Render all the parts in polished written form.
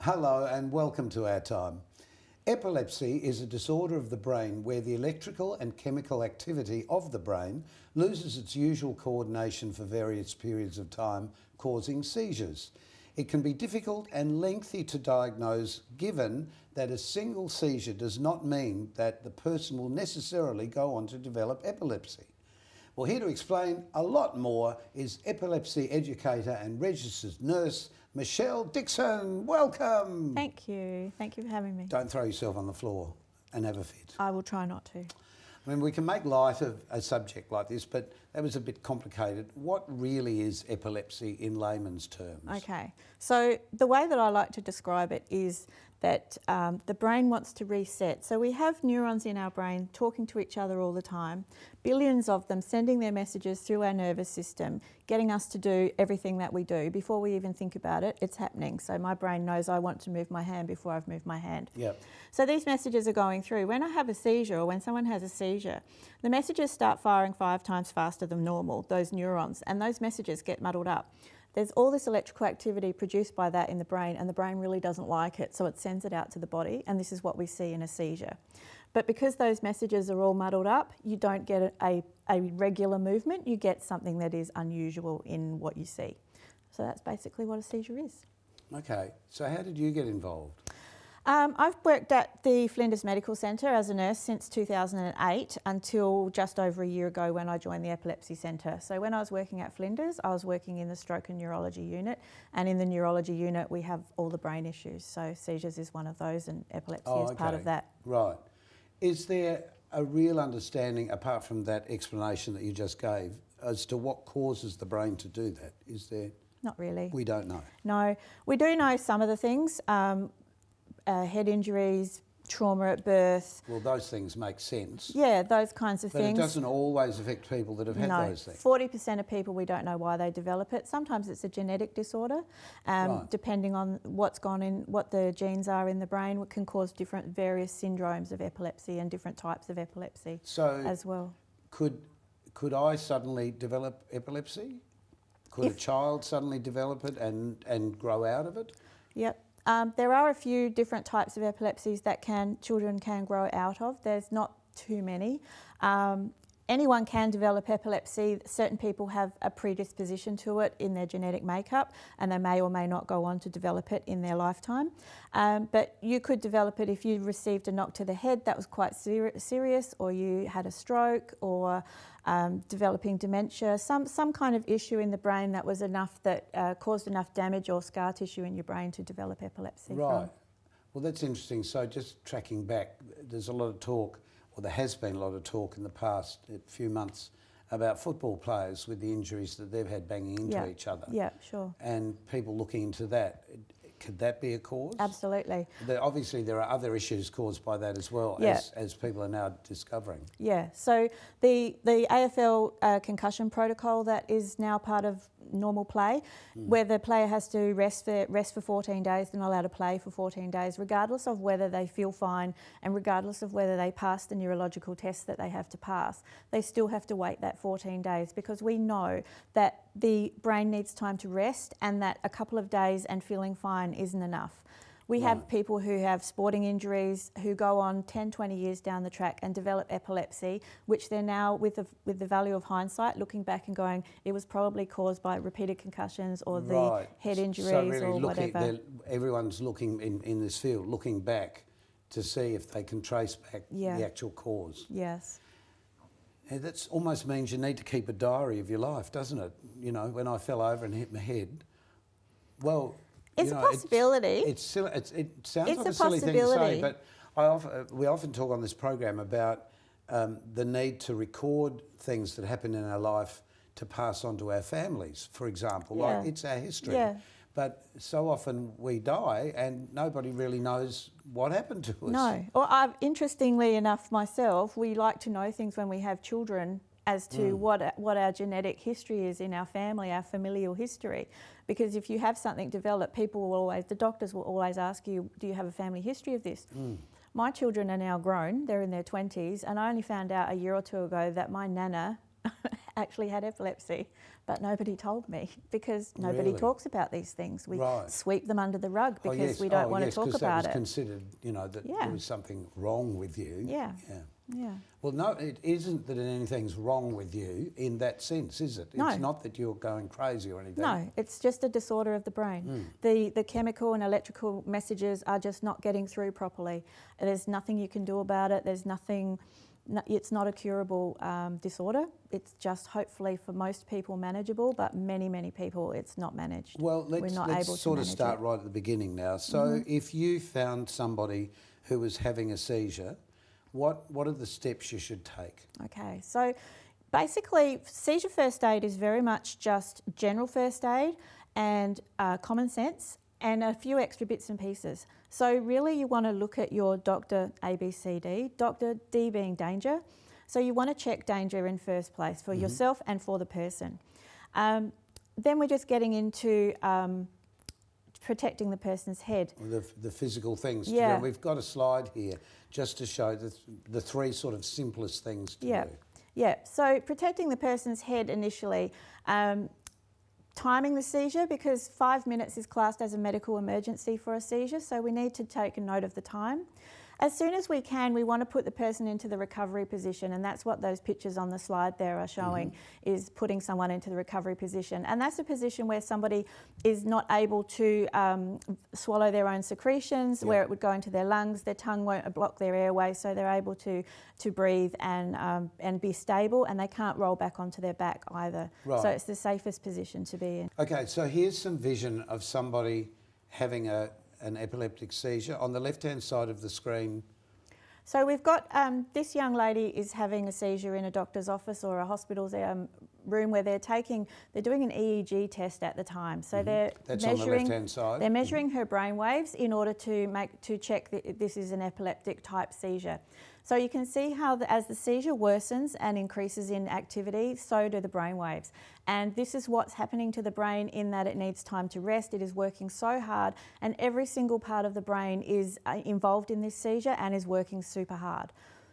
Hello and welcome to OurTime. Epilepsy is a disorder of the brain where the electrical and chemical activity of the brain loses its usual coordination for various periods of time, causing seizures. It can be difficult and lengthy to diagnose, given that a single seizure does not mean that the person will necessarily go on to develop epilepsy. Well, here to explain a lot more is epilepsy educator and registered nurse, Michelle Dixon. Welcome. Thank you. Thank you for having me. Don't throw yourself on the floor and have a fit. I will try not to. I mean, we can make light of a subject like this, but that was a bit complicated. What really is epilepsy in layman's terms? Okay. So the way that I like to describe it is that the brain wants to reset. So we have neurons in our brain talking to each other all the time, billions of them sending their messages through our nervous system, getting us to do everything that we do. Before we even think about it, it's happening. So my brain knows I want to move my hand before I've moved my hand. Yep. So these messages are going through. When I have a seizure, or when someone has a seizure, the messages start firing 5 times faster than normal, those neurons, and those messages get muddled up. There's all this electrical activity produced by that in the brain, and the brain really doesn't like it, so it sends it out to the body, and this is what we see in a seizure. But because those messages are all muddled up, you don't get a regular movement, you get something that is unusual in what you see. So that's basically what a seizure is. Okay, so how did you get involved? I've worked at the Flinders Medical Centre as a nurse since 2008 until just over a year ago when I joined the Epilepsy Centre. So when I was working at Flinders, I was working in the stroke and neurology unit, and in the neurology unit we have all the brain issues. So seizures is one of those, and epilepsy is part of that. Right. Is there a real understanding, apart from that explanation that you just gave, as to what causes the brain to do that? Is there? Not really. We don't know. No, we do know some of the things. Head injuries, trauma at birth. Well, those things make sense. Yeah, those kinds of things. But it doesn't always affect people that have had those things. 40% of people, we don't know why they develop it. Sometimes it's a genetic disorder, right. Depending on what's gone in, what the genes are in the brain, it can cause different various syndromes of epilepsy and different types of epilepsy as well. Could I suddenly develop epilepsy? Could a child suddenly develop it and grow out of it? Yep. There are a few different types of epilepsies that children can grow out of. There's not too many. Anyone can develop epilepsy. Certain people have a predisposition to it in their genetic makeup, and they may or may not go on to develop it in their lifetime. But you could develop it if you received a knock to the head that was quite serious, or you had a stroke, or developing dementia, some kind of issue in the brain that was enough that caused enough damage or scar tissue in your brain to develop epilepsy. Right. Well, that's interesting. So just tracking back, there's a lot of talk, or there has been a lot of talk in the past few months about football players with the injuries that they've had banging into each other. Yeah, sure. And people looking into that. Could that be a cause? Absolutely. Obviously, there are other issues caused by that as well, as people are now discovering. Yeah, so the AFL concussion protocol that is now part of normal play, where the player has to rest for 14 days, they're not allowed to play for 14 days, regardless of whether they feel fine and regardless of whether they pass the neurological tests that they have to pass. They still have to wait that 14 days because we know that the brain needs time to rest, and that a couple of days and feeling fine isn't enough. We have people who have sporting injuries who go on 10, 20 years down the track and develop epilepsy, which they're now, with the value of hindsight, looking back and going, it was probably caused by repeated concussions or the head injuries, so really or whatever. Everyone's looking in this field, looking back to see if they can trace back the actual cause. Yes. Yeah, that almost means you need to keep a diary of your life, doesn't it? You know, when I fell over and hit my head, well... It's a possibility. It sounds like a silly thing to say, but we often talk on this program about the need to record things that happen in our life to pass on to our families, for example. Like, it's our history. Yeah. But so often we die and nobody really knows what happened to us. No. Or interestingly enough, myself, we like to know things when we have children as to what our genetic history is in our family, our familial history. Because if you have something developed, the doctors will always ask you, do you have a family history of this? My children are now grown, they're in their 20s, and I only found out a year or two ago that my nana actually had epilepsy, but nobody told me because nobody Really? talks about these things. We Right. sweep them under the rug because we don't want to talk 'cause about that was it. considered, that Yeah. there was something wrong with you. Yeah. Yeah. Yeah. Well, no, it isn't that anything's wrong with you in that sense, is it? No. It's not that you're going crazy or anything. No, it's just a disorder of the brain. The chemical and electrical messages are just not getting through properly. There's nothing you can do about it. There's nothing. It's not a curable disorder. It's just hopefully for most people manageable, but many people it's not managed. Well, We're let's not able to sort of manage start it. right at the beginning now. So if you found somebody who was having a seizure, what are the steps you should take? Okay, so basically seizure first aid is very much just general first aid and common sense and a few extra bits and pieces. So really you want to look at your doctor ABCD, doctor D being danger. So you want to check danger in first place for yourself and for the person. Then we're just getting into protecting the person's head. The physical things. Yeah. We've got a slide here just to show the three sort of simplest things to do. Yeah, so protecting the person's head initially, timing the seizure because 5 minutes is classed as a medical emergency for a seizure, so we need to take a note of the time. As soon as we can, we want to put the person into the recovery position, and that's what those pictures on the slide there are showing, is putting someone into the recovery position. And that's a position where somebody is not able to swallow their own secretions, where it would go into their lungs, their tongue won't block their airway, so they're able to breathe and be stable, and they can't roll back onto their back either. Right. So it's the safest position to be in. Okay, so here's some vision of somebody having an epileptic seizure. On the left-hand side of the screen. So we've got this young lady is having a seizure in a doctor's office or a hospital's room where they're doing an EEG test at the time. So That's on the left-hand side. They're measuring her brain waves in order to check that this is an epileptic type seizure. So you can see how as the seizure worsens and increases in activity, so do the brain waves. And this is what's happening to the brain in that it needs time to rest. It is working so hard, and every single part of the brain is involved in this seizure and is working super hard.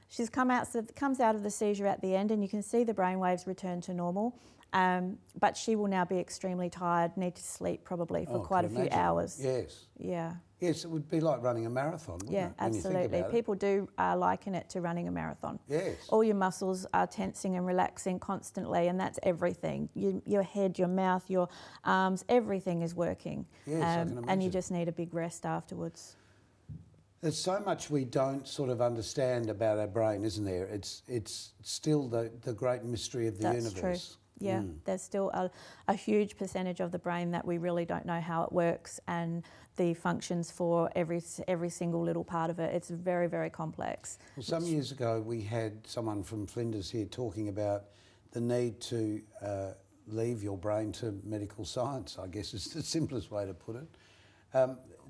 She's comes out of the seizure at the end, and you can see the brain waves return to normal. But she will now be extremely tired, need to sleep probably for quite a few hours. Yes. Yeah. Yes, it would be like running a marathon, wouldn't it? When you think Absolutely. about it? People do liken it to running a marathon. Yes. All your muscles are tensing and relaxing constantly, and that's everything. Your head, your mouth, your arms, everything is working. Yes, I can and you imagine. just need a big rest afterwards. There's so much we don't sort of understand about our brain, isn't there? It's still the great mystery of the That's universe. true. Yeah, there's still a huge percentage of the brain that we really don't know how it works and the functions for every single little part of it. It's very, very complex. Well, some years ago we had someone from Flinders here talking about the need to leave your brain to medical science, I guess is the simplest way to put it.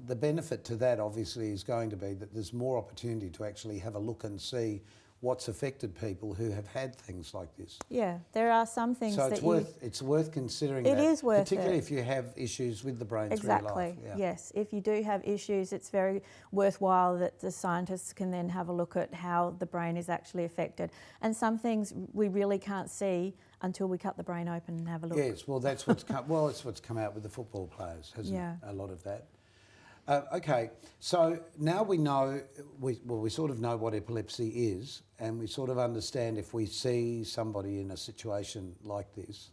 The benefit to that obviously is going to be that there's more opportunity to actually have a look and see what's affected people who have had things like this. Yeah, there are some things so that it's worth considering. It that, is worth particularly it. if you have issues with the brain Exactly. through your life. Yeah. Yes, if you do have issues, it's very worthwhile that the scientists can then have a look at how the brain is actually affected. And some things we really can't see until we cut the brain open and have a look. Yes, well that's what's come out with the football players, hasn't it? A lot of that. Okay, so now we know, we sort of know what epilepsy is, and we sort of understand if we see somebody in a situation like this.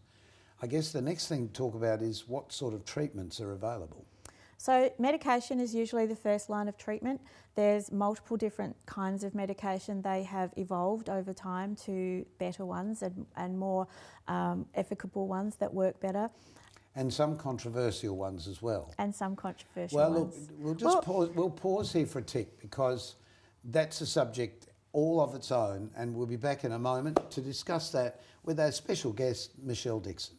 I guess the next thing to talk about is what sort of treatments are available. So medication is usually the first line of treatment. There's multiple different kinds of medication. They have evolved over time to better ones and more efficacious ones that work better. And some controversial ones as well. And some controversial Look, ones. we'll pause here for a tick because that's a subject all of its own, and we'll be back in a moment to discuss that with our special guest, Michelle Dixon.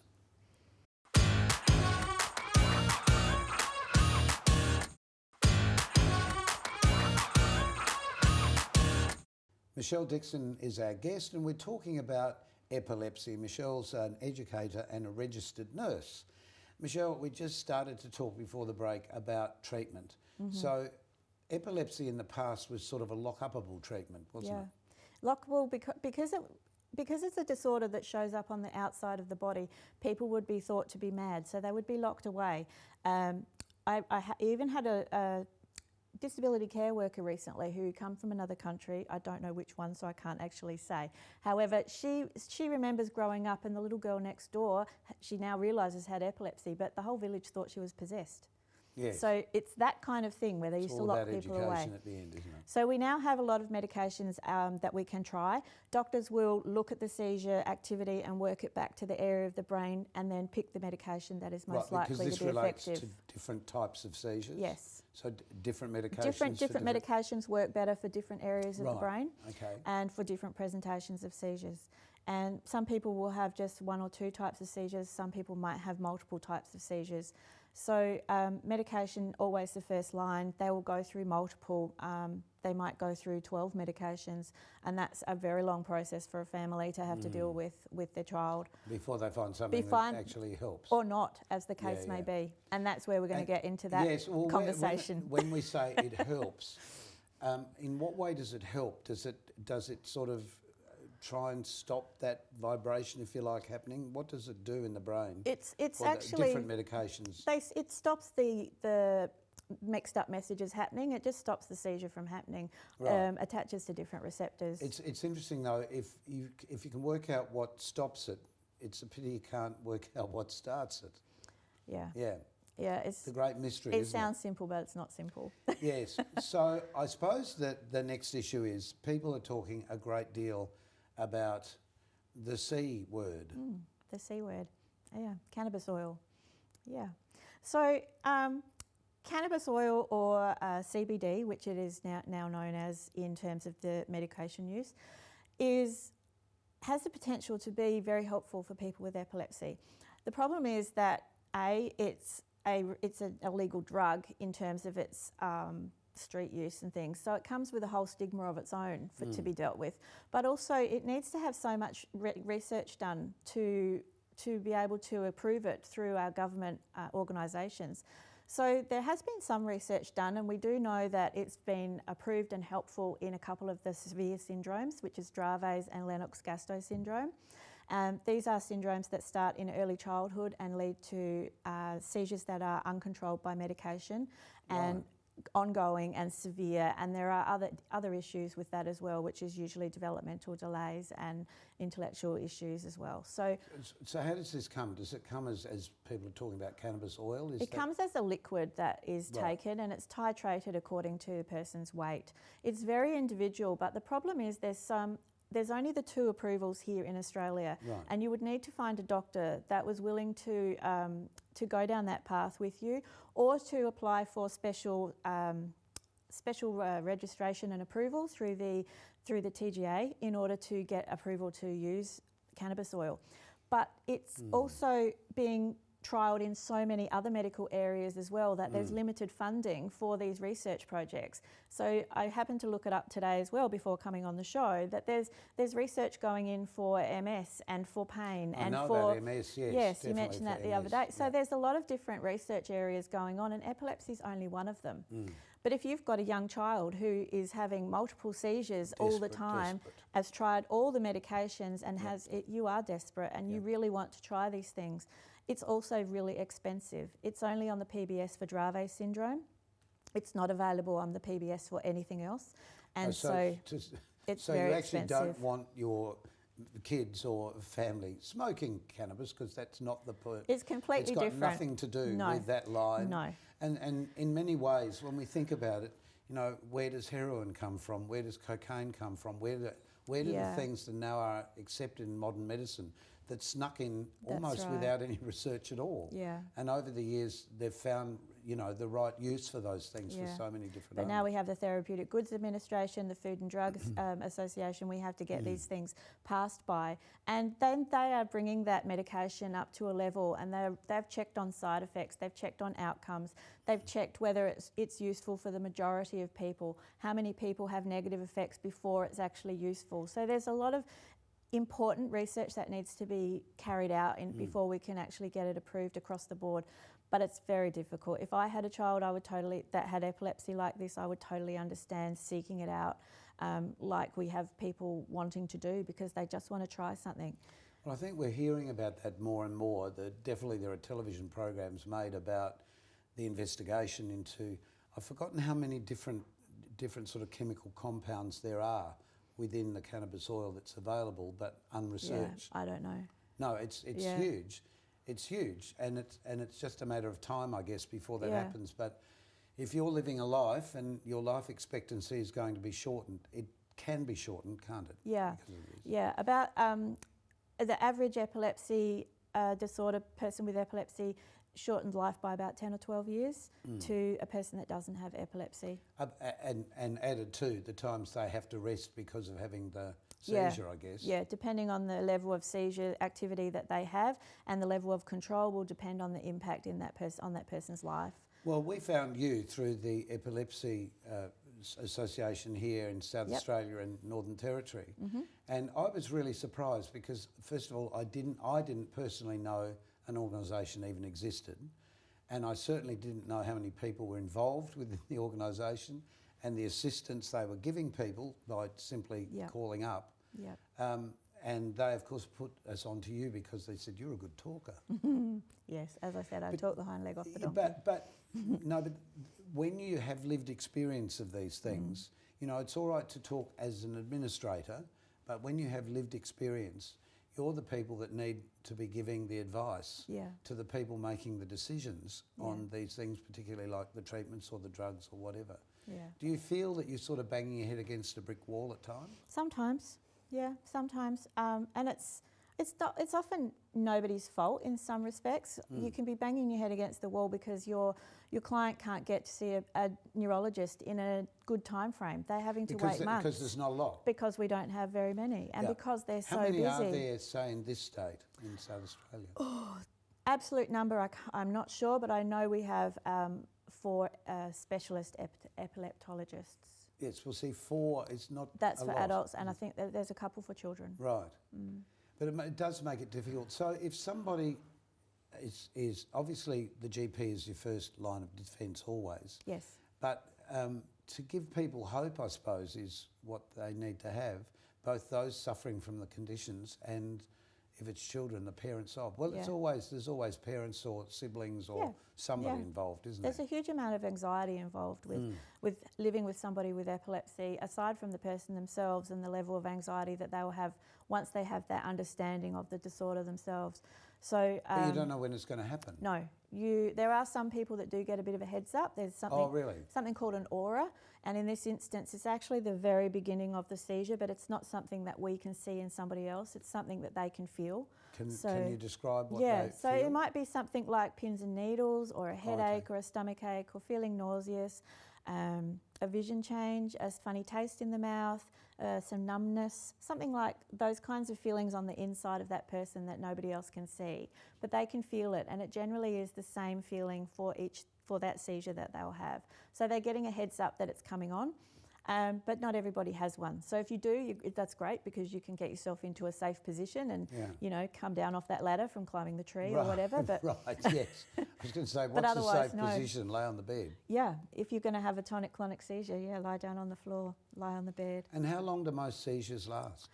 Michelle Dixon is our guest, and we're talking about epilepsy. Michelle's an educator and a registered nurse. Michelle, we just started to talk before the break about treatment. So epilepsy in the past was sort of a lock-upable treatment, wasn't it? Lockable because because it's a disorder that shows up on the outside of the body, people would be thought to be mad, so they would be locked away. I even had a disability care worker recently who come from another country. I don't know which one, so I can't actually say. However, she remembers growing up and the little girl next door, she now realises had epilepsy, but the whole village thought she was possessed. Yes. So it's that kind of thing where they used to lock people away. At the end, isn't it? So we now have a lot of medications that we can try. Doctors will look at the seizure activity and work it back to the area of the brain and then pick the medication that is most likely to be effective. Because this relates to different types of seizures? Yes. So different medications? Different medications work better for different areas of the brain, okay, and for different presentations of seizures. And some people will have just one or two types of seizures, some people might have multiple types of seizures. So medication, always the first line. They will go through multiple, they might go through 12 medications, and that's a very long process for a family to have to deal with their child. Before they find something that actually helps. Or not, as the case may be. And that's where we're going to get into that conversation. When we say it helps, in what way does it help? Does it sort of try and stop that vibration, if you like, happening? What does it do in the brain? It's actually different medications. It stops the mixed up messages happening. It just stops the seizure from happening. Right. Attaches to different receptors. It's interesting though. If you can work out what stops it, it's a pity you can't work out what starts it. Yeah. Yeah. Yeah, it's a great mystery. It sounds simple, but it's not simple. Yes. So I suppose that the next issue is people are talking a great deal about the C word. The C word, yeah, cannabis oil. Yeah. So cannabis oil, or CBD, which it is now known as in terms of the medication use, has the potential to be very helpful for people with epilepsy. The problem is that it's an illegal drug in terms of its street use and things, so it comes with a whole stigma of its own to be dealt with, but also it needs to have so much research done to be able to approve it through our government organisations. So there has been some research done, and we do know that it's been approved and helpful in a couple of the severe syndromes, which is Dravet's and Lennox-Gastaut syndrome. These are syndromes that start in early childhood and lead to seizures that are uncontrolled by medication and ongoing and severe, and there are other issues with that as well, which is usually developmental delays and intellectual issues as well. So how does this come? Does it come as people are talking about cannabis oil? It comes as a liquid that is taken, and it's titrated according to the person's weight. It's very individual, but the problem is there's only the 2 approvals here in Australia, and you would need to find a doctor that was willing to go down that path with you, or to apply for special registration and approval through the TGA in order to get approval to use cannabis oil. But it's also being trialled in so many other medical areas as well that there's limited funding for these research projects. So I happened to look it up today as well before coming on the show, that there's research going in for MS and for pain I know about MS, yes. Yes, you mentioned that the other day. So yeah. There's a lot of different research areas going on, and epilepsy is only one of them. But if you've got a young child who is having multiple seizures all the time, has tried all the medications and you are desperate and you really want to try these things, it's also really expensive. It's only on the PBS for Dravet syndrome. It's not available on the PBS for anything else. And it's very expensive. So you actually don't want your kids or family smoking cannabis, because that's not the point. It's completely different. It's got nothing to do with that line. No. And in many ways, when we think about it, you know, where does heroin come from? Where does cocaine come from? Where do the things that now are accepted in modern medicine that snuck in almost without any research at all? Yeah. And over the years, they've found, you know, the right use for those things for so many different But now we have the Therapeutic Goods Administration, the Food and Drug Association. We have to get these things passed by. And then they are bringing that medication up to a level, and they've checked on side effects, they've checked on outcomes, they've checked whether it's useful for the majority of people, how many people have negative effects before it's actually useful. So there's a lot of important research that needs to be carried out before we can actually get it approved across the board. But it's very difficult. If I had a child that had epilepsy like this, I would totally understand seeking it out. like we have people wanting to do because they just want to try something. Well, I think we're hearing about that more and more. Definitely there are television programs made about the investigation into, I've forgotten how many different sort of chemical compounds there are within the cannabis oil that's available, but unresearched. Yeah, I don't know. No, it's huge. It's huge, and it's just a matter of time, I guess, before that happens. But if you're living a life and your life expectancy is going to be shortened, it can be shortened, can't it? Yeah, yeah. About the average epilepsy disorder person with epilepsy shortened life by about 10 or 12 years to a person that doesn't have epilepsy. And added to the times they have to rest because of having the seizure, I guess. Yeah, depending on the level of seizure activity that they have, and the level of control will depend on the impact in that on that person's life. Well, we found you through the Epilepsy Association here in South Australia and Northern Territory, and I was really surprised because, first of all, I didn't personally know an organisation even existed, and I certainly didn't know how many people were involved within the organisation and the assistance they were giving people by simply calling up. And they, of course, put us on to you because they said, you're a good talker. Yes, as I said, I talk the hind leg off the donkey. But when you have lived experience of these things, you know, it's all right to talk as an administrator, but when you have lived experience, you're the people that need to be giving the advice to the people making the decisions on these things, particularly like the treatments or the drugs or whatever. Do you feel that you're sort of banging your head against a brick wall at times? Sometimes. Yeah, sometimes, and it's often nobody's fault in some respects. You can be banging your head against the wall because your client can't get to see a neurologist in a good time frame. They're having to wait months. Because there's not a lot. Because we don't have very many, and because they're so busy. How many are there, say, in this state, in South Australia? Oh, absolute number, I'm not sure, but I know we have 4 specialist epileptologists. Yes, we'll see 4. It's not. That's a for lot. adults, and I think that there's a couple for children. Right, but it does make it difficult. So if somebody is obviously the GP is your first line of defence always. Yes. But to give people hope, I suppose, is what they need to have. Both those suffering from the conditions and, if it's children, the parents of. Well, there's always parents or siblings or somebody involved, isn't there? There's a huge amount of anxiety involved with living with somebody with epilepsy, aside from the person themselves and the level of anxiety that they will have once they have that understanding of the disorder themselves. So, but you don't know when it's going to happen. No. There are some people that do get a bit of a heads up. There's something called an aura, and in this instance it's actually the very beginning of the seizure, but it's not something that we can see in somebody else. It's something that they can feel. Can you describe what they feel? So it might be something like pins and needles, or a headache or a stomach ache, or feeling nauseous, a vision change, a funny taste in the mouth, some numbness, something like those kinds of feelings on the inside of that person that nobody else can see. But they can feel it, and it generally is the same feeling for that seizure that they'll have. So they're getting a heads up that it's coming on. But not everybody has one. So if you do, that's great, because you can get yourself into a safe position and, you know, come down off that ladder from climbing the tree or whatever. But right, yes. I was going to say, what's a safe position? Lay on the bed. Yeah, if you're going to have a tonic-clonic seizure, lie down on the floor, lie on the bed. And how long do most seizures last?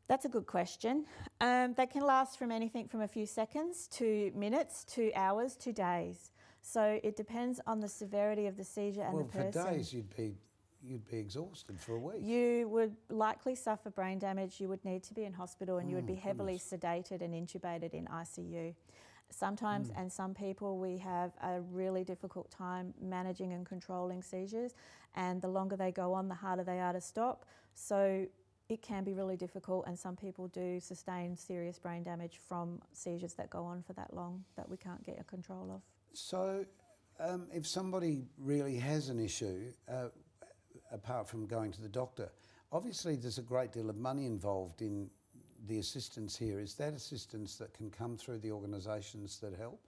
That's a good question. They can last from anything from a few seconds to minutes to hours to days. So it depends on the severity of the seizure and the person. Well, for days you'd be exhausted for a week. You would likely suffer brain damage. You would need to be in hospital, and you would be heavily sedated and intubated in ICU. Sometimes, and some people, we have a really difficult time managing and controlling seizures, and the longer they go on, the harder they are to stop. So it can be really difficult, and some people do sustain serious brain damage from seizures that go on for that long that we can't get a control of. So if somebody really has an issue, apart from going to the doctor, obviously there's a great deal of money involved in the assistance here. Is that assistance that can come through the organisations that help?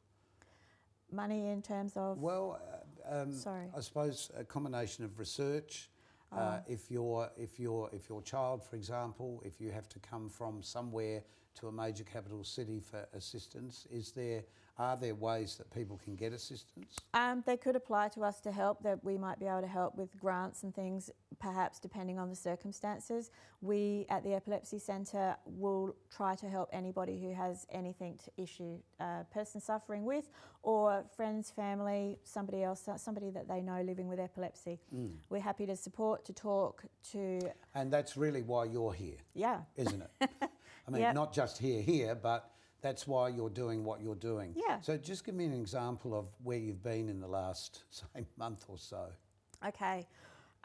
Money in terms of? Well, I suppose a combination of research. If your child, for example, if you have to come from somewhere to a major capital city for assistance, is there Are there ways that people can get assistance? They could apply to us to help, that we might be able to help with grants and things, perhaps depending on the circumstances. We at the Epilepsy Centre will try to help anybody who has anything to issue, a person suffering with, or friends, family, somebody else, somebody that they know living with epilepsy. We're happy to support, to talk, to... And that's really why you're here, Yeah. isn't it? I mean, Yep. not just here, but that's why you're doing what you're doing. Yeah. So just give me an example of where you've been in the last, say, month or so. Okay.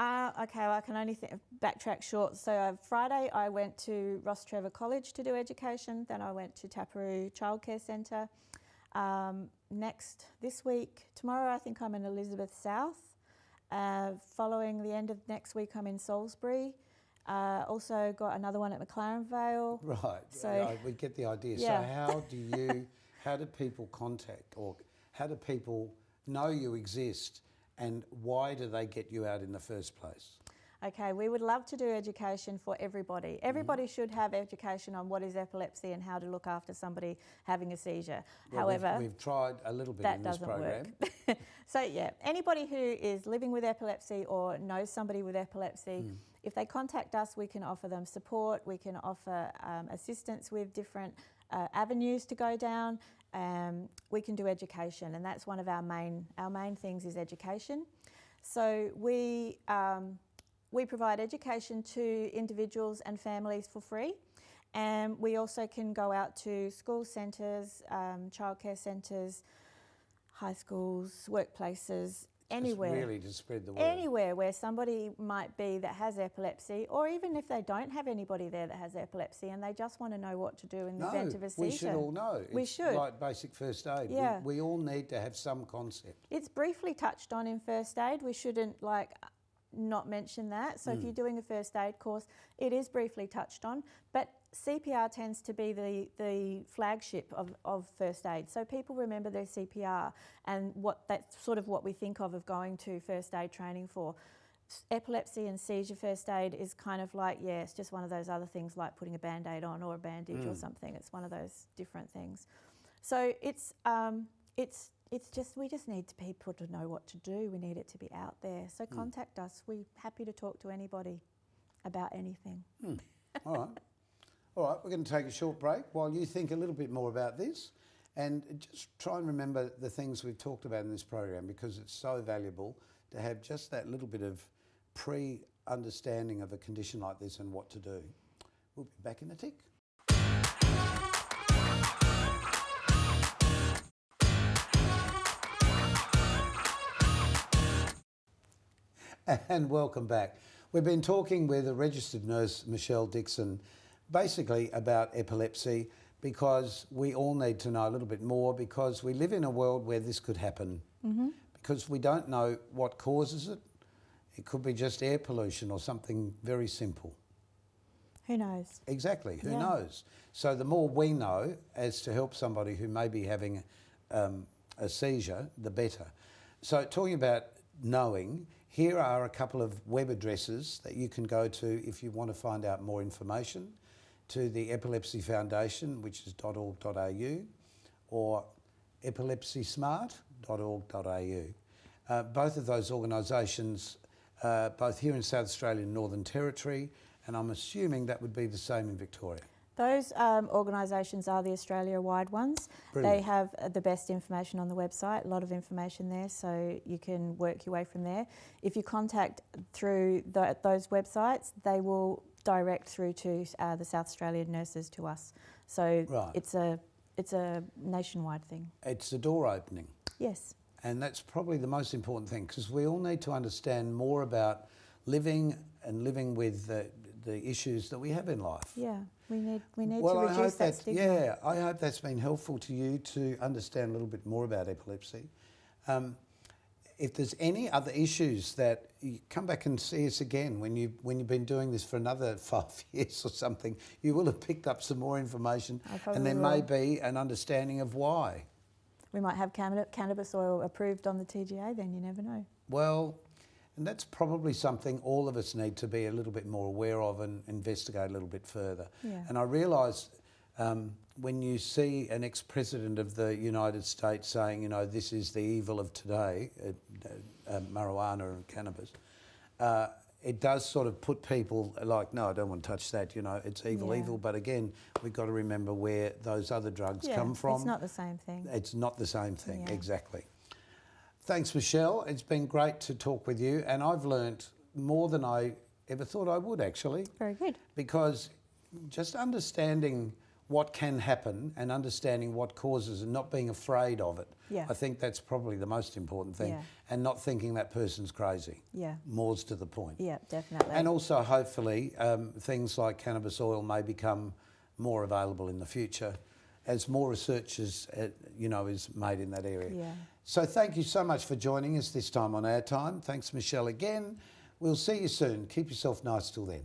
Well, I can only backtrack short. So Friday I went to Ross Trevor College to do education. Then I went to Taparoo Childcare Centre. This week, tomorrow I think I'm in Elizabeth South. Following the end of next week I'm in Salisbury. Also got another one at McLaren Vale. Right, So, we get the idea. yeah. So how do people contact, or how do people know you exist, and why do they get you out in the first place? Okay, we would love to do education for everybody. Everybody should have education on what is epilepsy and how to look after somebody having a seizure. Well, However, we've tried a little bit that in this doesn't program. work. So yeah, anybody who is living with epilepsy or knows somebody with epilepsy, if they contact us, we can offer them support, we can offer assistance with different avenues to go down. We can do education, and that's one of our main things is education. So we provide education to individuals and families for free, and we also can go out to school centres, childcare centres, high schools, workplaces, anywhere. Just really to spread the word. Anywhere where somebody might be that has epilepsy, or even if they don't have anybody there that has epilepsy and they just want to know what to do in the event of a seizure. We should all know. We It's should. like basic first aid. Yeah. We all need to have some concept. It's briefly touched on in first aid. We shouldn't not mention that. So if you're doing a first aid course, it is briefly touched on, but CPR tends to be the flagship of first aid. So people remember their CPR, and that's sort of what we think of going to first aid training for. Epilepsy and seizure first aid is kind of like, it's just one of those other things like putting a Band-Aid on or a bandage or something. It's one of those different things. So it's just, we just need people to know what to do. We need it to be out there. So contact us. We're happy to talk to anybody about anything. All right. All right, we're going to take a short break while you think a little bit more about this, and just try and remember the things we've talked about in this program, because it's so valuable to have just that little bit of pre-understanding of a condition like this and what to do. We'll be back in a tick. And welcome back. We've been talking with a registered nurse, Michelle Dixon, basically about epilepsy, because we all need to know a little bit more, because we live in a world where this could happen. Because we don't know what causes it. It could be just air pollution or something very simple. Who knows? Exactly, who knows? So the more we know as to help somebody who may be having a seizure, the better. So talking about knowing, here are a couple of web addresses that you can go to if you want to find out more information, to the Epilepsy Foundation, which is .org.au, or epilepsysmart.org.au. Both of those organisations, both here in South Australia and Northern Territory, and I'm assuming that would be the same in Victoria. Those organisations are the Australia-wide ones. Brilliant. They have the best information on the website, a lot of information there, so you can work your way from there. If you contact through those websites, they will direct through to the South Australian nurses to us. So it's a nationwide thing. It's a door opening. Yes. And that's probably the most important thing, because we all need to understand more about living with the issues that we have in life. Yeah, we need to reduce that stigma. Yeah, I hope that's been helpful to you to understand a little bit more about epilepsy. If there's any other issues, that you come back and see us again when you've been doing this for another 5 years or something, you will have picked up some more information, and there may be an understanding of why. We might have cannabis oil approved on the TGA then, you never know. Well, and that's probably something all of us need to be a little bit more aware of and investigate a little bit further. Yeah. And I realise when you see an ex-president of the United States saying, you know, this is the evil of today, marijuana and cannabis, it does sort of put people like, no, I don't want to touch that, you know, it's evil, Yeah. evil. But again, we've got to remember where those other drugs Yeah, come from. it's not the same thing. It's not the same thing, Yeah. exactly. Thanks, Michelle. It's been great to talk with you, and I've learnt more than I ever thought I would, actually. Very good. Because just understanding what can happen and understanding what causes and not being afraid of it, Yeah. I think that's probably the most important thing. Yeah. And not thinking that person's crazy. Yeah. More's to the point. Yeah, definitely. And also, hopefully, things like cannabis oil may become more available in the future as more research is made in that area. Yeah. So thank you so much for joining us this time on Our Time. Thanks, Michelle, again. We'll see you soon. Keep yourself nice till then.